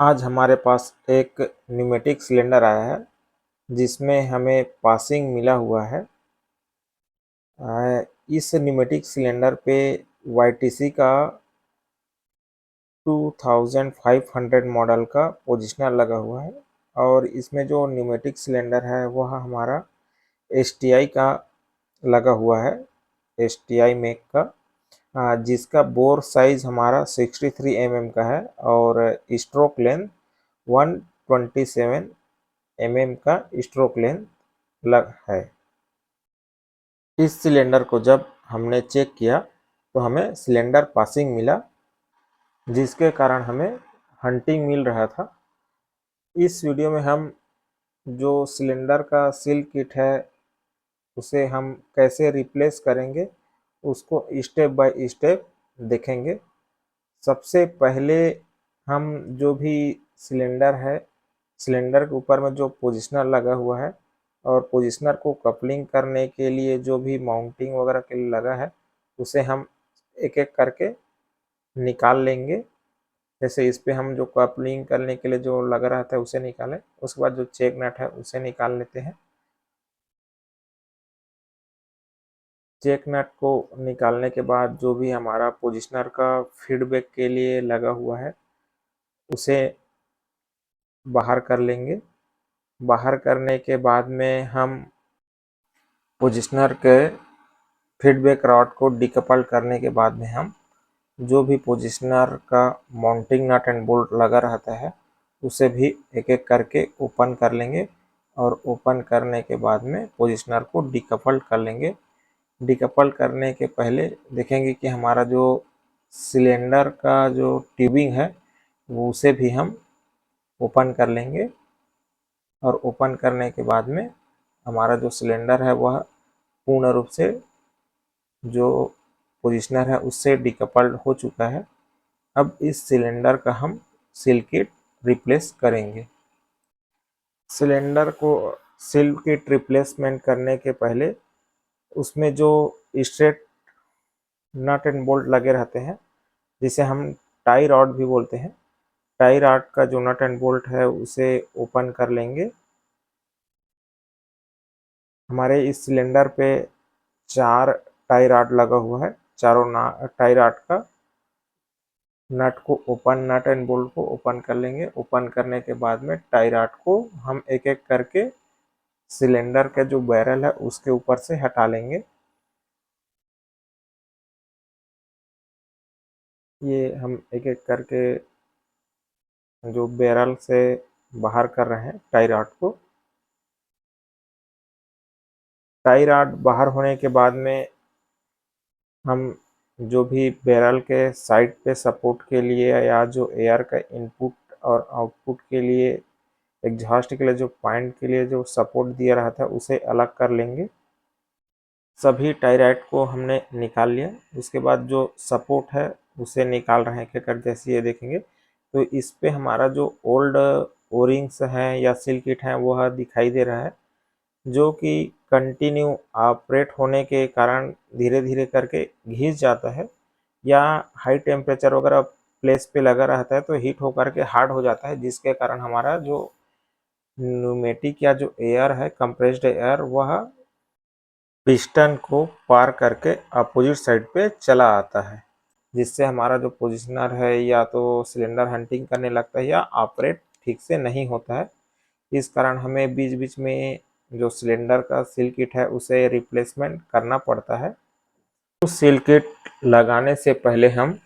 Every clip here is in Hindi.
आज हमारे पास एक न्यूमेटिक सिलेंडर आया है जिसमें हमें पासिंग मिला हुआ है। इस न्यूमेटिक सिलेंडर पे YTC का 2500 मॉडल का पोजिशनर लगा हुआ है और इसमें जो न्यूमेटिक सिलेंडर है वह हमारा STI का लगा हुआ है, STI मेक का, जिसका बोर साइज हमारा 63 का है और स्ट्रोक लेंथ 127 का स्ट्रोक लेंथ लग है। इस सिलेंडर को जब हमने चेक किया तो हमें सिलेंडर पासिंग मिला, जिसके कारण हमें हंटिंग मिल रहा था। इस वीडियो में हम जो सिलेंडर का सील किट है उसे हम कैसे रिप्लेस करेंगे उसको स्टेप बाय स्टेप देखेंगे। सबसे पहले हम जो भी सिलेंडर है, सिलेंडर के ऊपर में जो पोजिशनर लगा हुआ है और पोजिशनर को कपलिंग करने के लिए जो भी माउंटिंग वगैरह के लिए लगा है उसे हम एक एक करके निकाल लेंगे। जैसे इस पे हम जो कपलिंग करने के लिए जो लगा रहता है उसे निकालें, उसके बाद जो चेक नट है उसे निकाल लेते हैं। चेक नट को निकालने के बाद जो भी हमारा पोजिशनर का फीडबैक के लिए लगा हुआ है उसे बाहर कर लेंगे। बाहर करने के बाद में हम पोजिशनर के फीडबैक रॉड को डिकपल करने के बाद में हम जो भी पोजिशनर का माउंटिंग नट एंड बोल्ट लगा रहता है उसे भी एक एक करके ओपन कर लेंगे और ओपन करने के बाद में पोजिशनर को डिकपल कर लेंगे। डिकपल करने के पहले देखेंगे कि हमारा जो सिलेंडर का जो ट्यूबिंग है वो उसे भी हम ओपन कर लेंगे और ओपन करने के बाद में हमारा जो सिलेंडर है वह पूर्ण रूप से जो पोजिशनर है उससे डिकपल्ड हो चुका है। अब इस सिलेंडर का हम सील किट रिप्लेस करेंगे। सिलेंडर को सील किट रिप्लेसमेंट करने के पहले उसमें जो स्ट्रेट नट एंड बोल्ट लगे रहते हैं जिसे हम टाई रॉड भी बोलते हैं, टाई रॉड का जो नट एंड बोल्ट है उसे ओपन कर लेंगे। हमारे इस सिलेंडर पे 4 टाई रॉड लगा हुआ है। चारों टाई रॉड का नट को ओपन, नट एंड बोल्ट को ओपन कर लेंगे। ओपन करने के बाद में टाई रॉड को हम एक एक करके सिलेंडर का जो बैरल है उसके ऊपर से हटा लेंगे। ये हम एक एक करके जो बैरल से बाहर कर रहे हैं टाई रॉड को। टाई रॉड बाहर होने के बाद में हम जो भी बैरल के साइड पे सपोर्ट के लिए या जो एयर का इनपुट और आउटपुट के लिए एग्जॉस्ट के लिए जो पॉइंट के लिए जो सपोर्ट दिया रहा था उसे अलग कर लेंगे। सभी टाई रॉड को हमने निकाल लिया। उसके बाद जो सपोर्ट है उसे निकाल रहे हैं क्या कर, जैसे ये देखेंगे तो इस पे हमारा जो ओल्ड ओरिंग्स हैं या सील किट हैं वह दिखाई दे रहा है, जो कि कंटिन्यू ऑपरेट होने के कारण धीरे धीरे करके घिस जाता है या हाई टेम्परेचर वगैरह प्लेस पे लगा रहता है तो हीट होकर के हार्ड हो जाता है, जिसके कारण हमारा जो न्यूमेटिक या जो एयर है, कंप्रेस्ड एयर, वह पिस्टन को पार करके अपोजिट साइड पे चला आता है, जिससे हमारा जो पोजिशनर है या तो सिलेंडर हंटिंग करने लगता है या ऑपरेट ठीक से नहीं होता है। इस कारण हमें बीच बीच में जो सिलेंडर का सील किट है उसे रिप्लेसमेंट करना पड़ता है। तो सील किट लगाने से पहले हम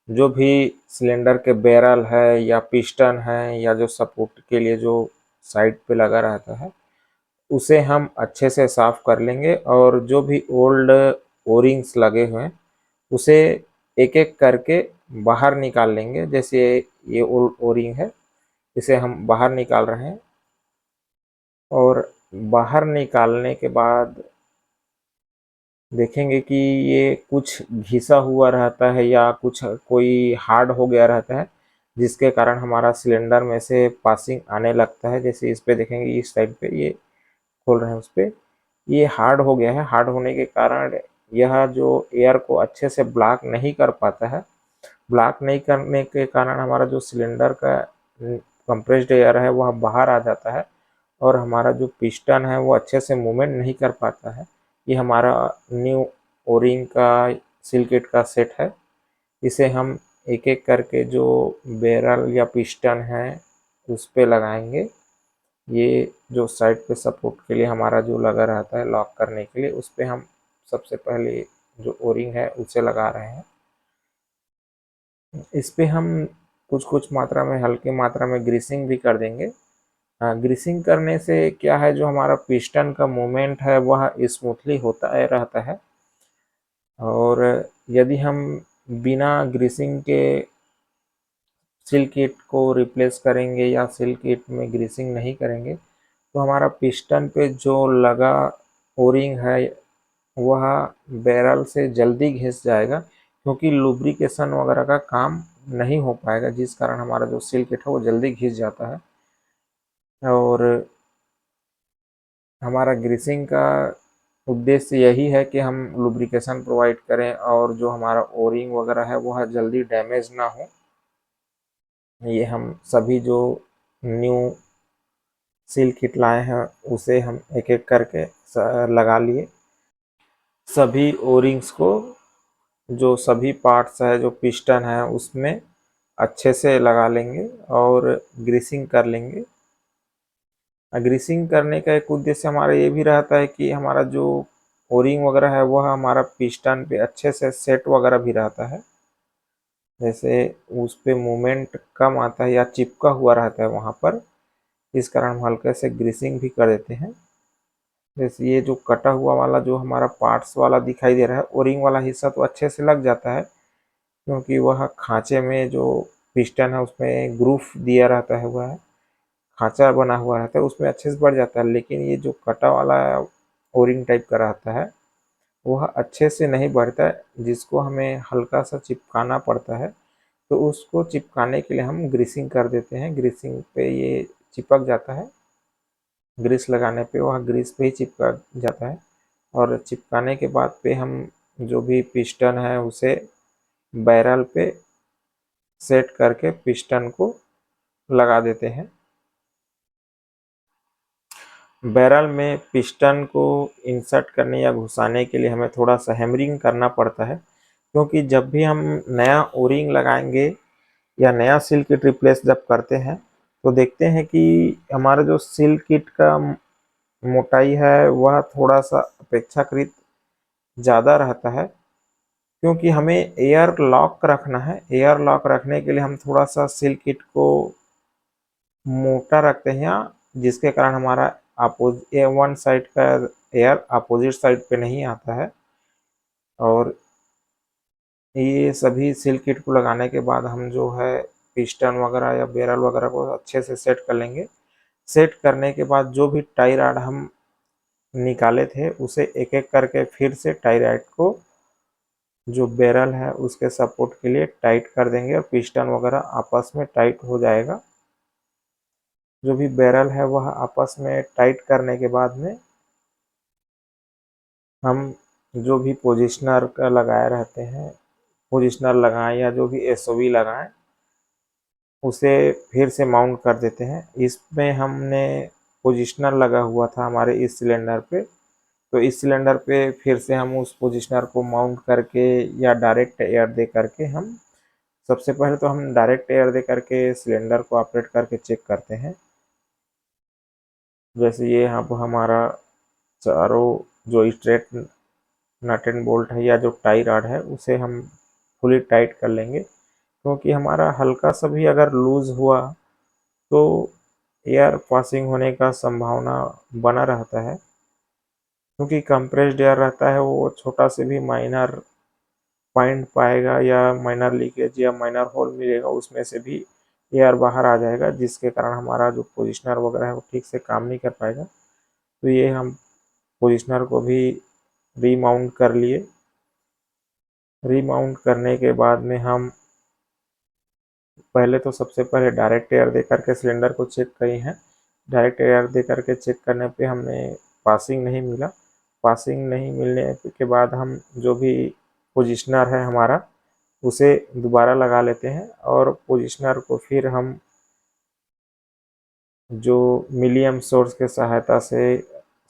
जो भी सिलेंडर के बैरल है या पिस्टन है या जो सपोर्ट के लिए जो साइड पे लगा रहता है उसे हम अच्छे से साफ कर लेंगे और जो भी ओल्ड ओरिंग्स लगे हुए हैं उसे एक एक करके बाहर निकाल लेंगे। जैसे ये ओल्ड ओरिंग है इसे हम बाहर निकाल रहे हैं और बाहर निकालने के बाद देखेंगे कि ये कुछ घिसा हुआ रहता है या कुछ कोई हार्ड हो गया रहता है, जिसके कारण हमारा सिलेंडर में से पासिंग आने लगता है। जैसे इस पे देखेंगे इस साइड पे ये खोल रहे हैं उस पे ये हार्ड हो गया है। हार्ड होने के कारण यह जो एयर को अच्छे से ब्लॉक नहीं कर पाता है। ब्लॉक नहीं करने के कारण हमारा जो सिलेंडर का कंप्रेस्ड एयर है वह बाहर आ जाता है और हमारा जो पिस्टन है वो अच्छे से मूवमेंट नहीं कर पाता है। ये हमारा न्यू ओरिंग का सील किट का सेट है। इसे हम एक एक करके जो बैरल या पिस्टन है उस पे लगाएंगे। ये जो साइड पे सपोर्ट के लिए हमारा जो लगा रहता है लॉक करने के लिए, उस पे हम सबसे पहले जो ओरिंग है उसे लगा रहे हैं। इस पे हम कुछ कुछ मात्रा में, हल्की मात्रा में ग्रीसिंग भी कर देंगे। ग्रीसिंग करने से क्या है, जो हमारा पिस्टन का मूवमेंट है वह स्मूथली होता है रहता है। और यदि हम बिना ग्रीसिंग के सील किट को रिप्लेस करेंगे या सील किट में ग्रीसिंग नहीं करेंगे तो हमारा पिस्टन पे जो लगा ओरिंग है वह बैरल से जल्दी घिस जाएगा, क्योंकि लुब्रिकेशन वगैरह का काम नहीं हो पाएगा, जिस कारण हमारा जो सील किट है वो जल्दी घिस जाता है। और हमारा ग्रीसिंग का उद्देश्य यही है कि हम लुब्रिकेशन प्रोवाइड करें और जो हमारा ओरिंग वगैरह है वह जल्दी डैमेज ना हो। ये हम सभी जो न्यू सील किट लाए हैं उसे हम एक एक करके लगा लिए। सभी ओरिंग्स को, जो सभी पार्ट्स है जो पिस्टन है उसमें अच्छे से लगा लेंगे और ग्रीसिंग कर लेंगे। ग्रीसिंग करने का एक उद्देश्य हमारा ये भी रहता है कि हमारा जो ओरिंग वगैरह है वह हमारा पिस्टन पे अच्छे से सेट वगैरह भी रहता है। जैसे उस पे मूवमेंट कम आता है या चिपका हुआ रहता है वहाँ पर, इस कारण हम हल्के से ग्रीसिंग भी कर देते हैं। जैसे ये जो कटा हुआ वाला जो हमारा पार्ट्स वाला दिखाई दे रहा है, ओरिंग वाला हिस्सा तो अच्छे से लग जाता है, क्योंकि वह खांचे में जो पिस्टन है उसमें ग्रूफ दिया रहता है, वह खांचा बना हुआ रहता है, उसमें अच्छे से बढ़ जाता है। लेकिन ये जो कटा वाला ओरिंग टाइप का रहता है वह अच्छे से नहीं बढ़ता है, जिसको हमें हल्का सा चिपकाना पड़ता है। तो उसको चिपकाने के लिए हम ग्रीसिंग कर देते हैं। ग्रीसिंग पे ये चिपक जाता है, ग्रीस लगाने पे वह ग्रीस पे ही चिपका जाता है। और चिपकाने के बाद पे हम जो भी पिस्टन है उसे बैरल पे सेट करके पिस्टन को लगा देते हैं। बैरल में पिस्टन को इंसर्ट करने या घुसाने के लिए हमें थोड़ा सा हैमरिंग करना पड़ता है, क्योंकि जब भी हम नया ओरिंग लगाएंगे या नया सील किट रिप्लेस जब करते हैं तो देखते हैं कि हमारा जो सील किट का मोटाई है वह थोड़ा सा अपेक्षाकृत ज़्यादा रहता है, क्योंकि हमें एयर लॉक रखना है। एयर लॉक रखने के लिए हम थोड़ा सा सील किट को मोटा रखते हैं, जिसके कारण हमारा वन साइड का एयर अपोजिट साइड पे नहीं आता है। और ये सभी सील किट को लगाने के बाद हम जो है पिस्टन वगैरह या बैरल वगैरह को अच्छे से सेट कर लेंगे। सेट करने के बाद जो भी टाई रॉड हम निकाले थे उसे एक एक करके फिर से टाई रॉड को जो बैरल है उसके सपोर्ट के लिए टाइट कर देंगे और पिस्टन वगैरह आपस में टाइट हो जाएगा। जो भी बैरल है वह आपस में टाइट करने के बाद में हम जो भी पोजिशनर का लगाए रहते हैं, पोजिशनर लगाएं या जो भी एसओवी लगाएं, उसे फिर से माउंट कर देते हैं। इसमें हमने पोजिशनर लगा हुआ था हमारे इस सिलेंडर पे, तो इस सिलेंडर पे फिर से हम उस पोजिशनर को माउंट करके या डायरेक्ट एयर दे करके हम सबसे पहले तो हम डायरेक्ट एयर दे करके सिलेंडर को ऑपरेट करके चेक करते हैं। जैसे ये यहाँ पर हमारा चारों जो स्ट्रेट नट एंड बोल्ट है या जो टाई रॉड है उसे हम फुली टाइट कर लेंगे, क्योंकि हमारा हल्का सा भी अगर लूज हुआ तो एयर पासिंग होने का संभावना बना रहता है, क्योंकि कंप्रेस्ड एयर रहता है वो छोटा से भी माइनर पॉइंट पाएगा या माइनर लीकेज या माइनर होल मिलेगा, उसमें से भी एयर बाहर आ जाएगा, जिसके कारण हमारा जो पोजिशनर वगैरह है वो ठीक से काम नहीं कर पाएगा। तो ये हम पोजिशनर को भी रीमाउंट कर लिए। रीमाउंट करने के बाद में हम पहले तो सबसे पहले डायरेक्ट एयर दे करके सिलेंडर को चेक किए हैं। डायरेक्ट एयर दे करके चेक करने पे हमें पासिंग नहीं मिला। पासिंग नहीं मिलने के बाद हम जो भी पोजिशनर है हमारा उसे दोबारा लगा लेते हैं और पोजिशनर को फिर हम जो मिलियम सोर्स के सहायता से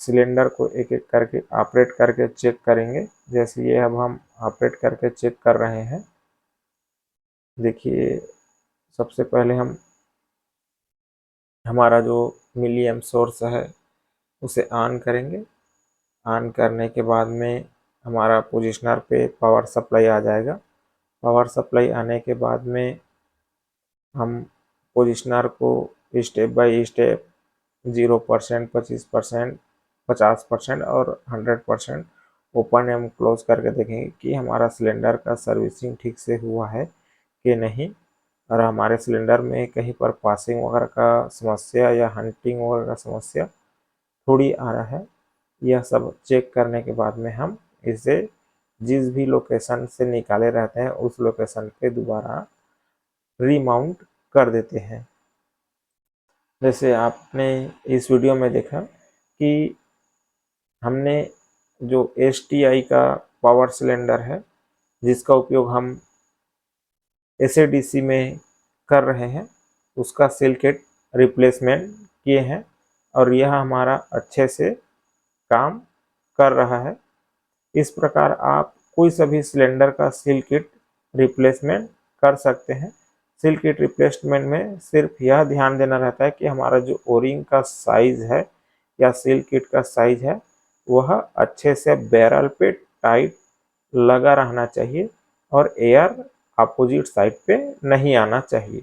सिलेंडर को एक एक करके ऑपरेट करके चेक करेंगे। जैसे ये अब हम ऑपरेट करके चेक कर रहे हैं। देखिए, सबसे पहले हम हमारा जो मिलियम सोर्स है उसे ऑन करेंगे। ऑन करने के बाद में हमारा पोजिशनर पे पावर सप्लाई आ जाएगा। पावर सप्लाई आने के बाद में हम पोजिशनर को स्टेप बाय स्टेप 0%, 25%, 50% और 100% ओपन एवं क्लोज करके देखेंगे कि हमारा सिलेंडर का सर्विसिंग ठीक से हुआ है कि नहीं, और हमारे सिलेंडर में कहीं पर पासिंग वगैरह का समस्या या हंटिंग वगैरह का समस्या थोड़ी आ रहा है। यह सब चेक करने के बाद में हम इसे जिस भी लोकेशन से निकाले रहते हैं उस लोकेशन पे दोबारा रीमाउंट कर देते हैं। जैसे आपने इस वीडियो में देखा कि हमने जो STI का पावर सिलेंडर है जिसका उपयोग हम SADC में कर रहे हैं, उसका सेल किट रिप्लेसमेंट किए हैं और यह हमारा अच्छे से काम कर रहा है। इस प्रकार आप कोई सभी सिलेंडर का सील किट रिप्लेसमेंट कर सकते हैं। सील किट रिप्लेसमेंट में सिर्फ यह ध्यान देना रहता है कि हमारा जो ओरिंग का साइज है या सील किट का साइज है वह अच्छे से बैरल पे टाइट लगा रहना चाहिए और एयर अपोजिट साइड पे नहीं आना चाहिए।